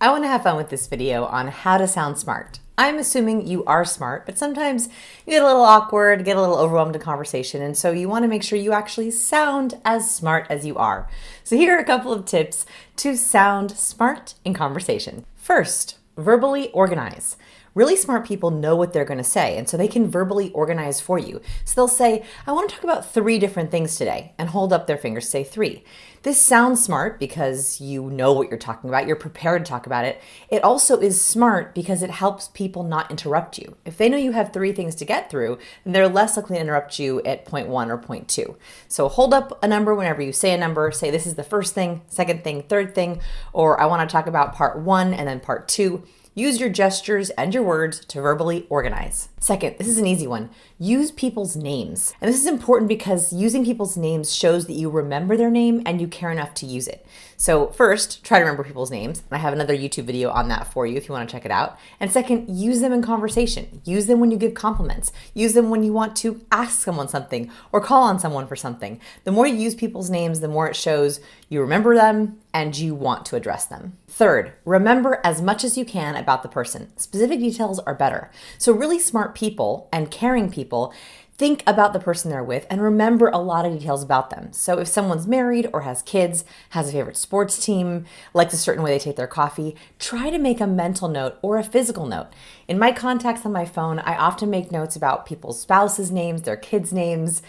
I want to have fun with this video on how to sound smart. I'm assuming you are smart, but sometimes you get a little awkward, get a little overwhelmed in conversation, and so you want to make sure you actually sound as smart as you are. So here are a couple of tips to sound smart in conversation. First, verbally organize. Really smart people know what they're going to say, and so they can verbally organize for you. So they'll say, I want to talk about 3 different things today, and hold up their fingers, say 3. This sounds smart because you know what you're talking about, you're prepared to talk about it. It also is smart because it helps people not interrupt you. If they know you have 3 things to get through, then they're less likely to interrupt you at point 1 or point 2. So hold up a number whenever you say a number, say this is the first thing, second thing, third thing, or I want to talk about part 1 and then part 2. Use your gestures and your words to verbally organize. Second, this is an easy one. Use people's names. And this is important because using people's names shows that you remember their name and you care enough to use it. So first, try to remember people's names. I have another YouTube video on that for you if you want to check it out. And second, use them in conversation. Use them when you give compliments. Use them when you want to ask someone something or call on someone for something. The more you use people's names, the more it shows you remember them and you want to address them. Third, remember as much as you can about the person. Specific details are better. So really smart people and caring people think about the person they're with and remember a lot of details about them. So if someone's married or has kids, has a favorite sports team, likes a certain way they take their coffee, try to make a mental note or a physical note. In my contacts on my phone, I often make notes about people's spouses' names, their kids' names,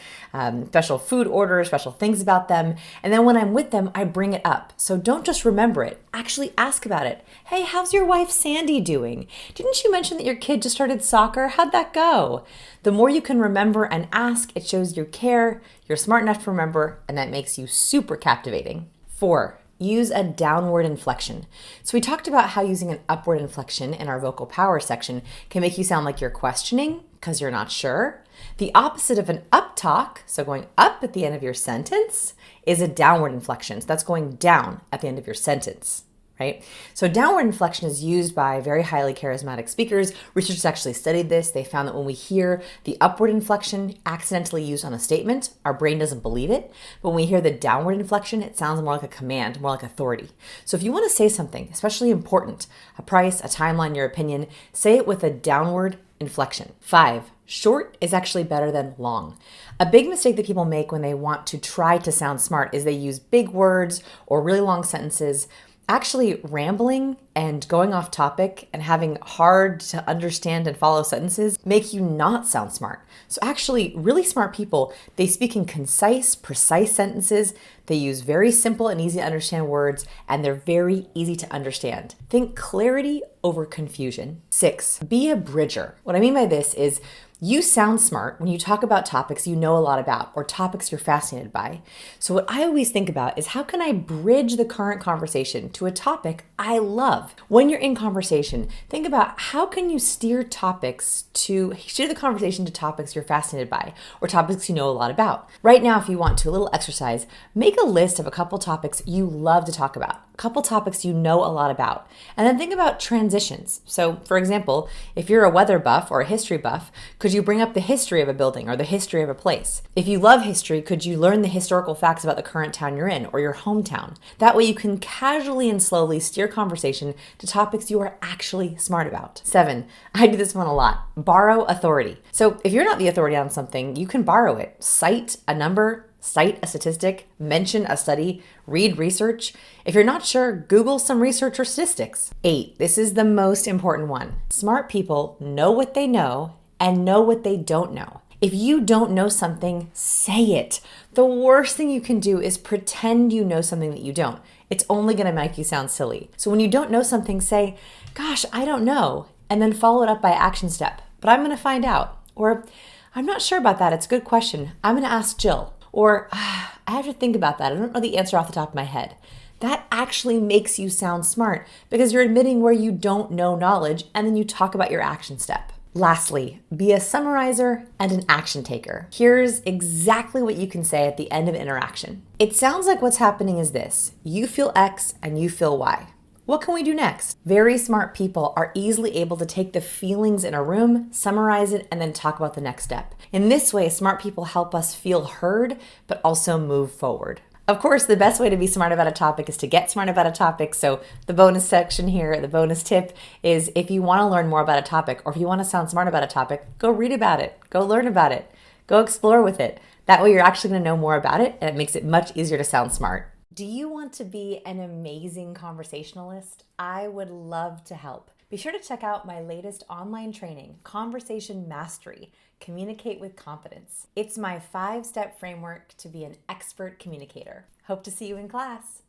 special food orders, special things about them. And then when I'm with them, I bring it up. So don't just remember it, actually ask about it. Hey, how's your wife Sandy doing? Didn't you mention that your kid just started soccer? How'd that go? The more you can remember and ask, it shows you care, you're smart enough to remember, and that makes you super captivating. 4, use a downward inflection. So we talked about how using an upward inflection in our vocal power section can make you sound like you're questioning because you're not sure. The opposite of an up talk, so going up at the end of your sentence, is a downward inflection. So that's going down at the end of your sentence. Right? So downward inflection is used by very highly charismatic speakers. Researchers actually studied this. They found that when we hear the upward inflection accidentally used on a statement, our brain doesn't believe it. But when we hear the downward inflection, it sounds more like a command, more like authority. So if you want to say something, especially important, a price, a timeline, your opinion, say it with a downward inflection. 5, short is actually better than long. A big mistake that people make when they want to try to sound smart is they use big words or really long sentences. Actually, rambling and going off topic and having hard to understand and follow sentences make you not sound smart. So actually, really smart people, they speak in concise, precise sentences. They use very simple and easy to understand words, and they're very easy to understand. Think clarity over confusion. 6, be a bridger. What I mean by this is you sound smart when you talk about topics you know a lot about or topics you're fascinated by. So what I always think about is how can I bridge the current conversation to a topic I love? When you're in conversation, think about how can you steer the conversation to topics you're fascinated by or topics you know a lot about. Right now, if you want to, a little exercise, make a list of a couple topics you love to talk about, a couple topics you know a lot about, and then think about transitions. So for example, if you're a weather buff or a history buff, could you bring up the history of a building or the history of a place? If you love history, could you learn the historical facts about the current town you're in or your hometown? That way you can casually and slowly steer conversation to topics you are actually smart about. 7, I do this one a lot. Borrow authority. So if you're not the authority on something, you can borrow it. Cite a number, cite a statistic, mention a study, read research. If you're not sure, Google some research or statistics. 8, this is the most important one. Smart people know what they know and know what they don't know. If you don't know something, say it. The worst thing you can do is pretend you know something that you don't. It's only going to make you sound silly. So when you don't know something, say, gosh, I don't know, and then follow it up by action step. But I'm going to find out. Or, I'm not sure about that. It's a good question. I'm going to ask Jill. Or, I have to think about that. I don't know the answer off the top of my head. That actually makes you sound smart because you're admitting where you don't know knowledge and then you talk about your action step. Lastly, be a summarizer and an action taker. Here's exactly what you can say at the end of an interaction. It sounds like what's happening is this. You feel X and you feel Y. What can we do next? Very smart people are easily able to take the feelings in a room, summarize it, and then talk about the next step. In this way, smart people help us feel heard, but also move forward. Of course, the best way to be smart about a topic is to get smart about a topic. So, the bonus section here, the bonus tip is if you want to learn more about a topic or if you want to sound smart about a topic, go read about it, go learn about it, go explore with it. That way, you're actually going to know more about it and it makes it much easier to sound smart. Do you want to be an amazing conversationalist? I would love to help. Be sure to check out my latest online training, Conversation Mastery. Communicate with confidence. It's my 5-step framework to be an expert communicator. Hope to see you in class.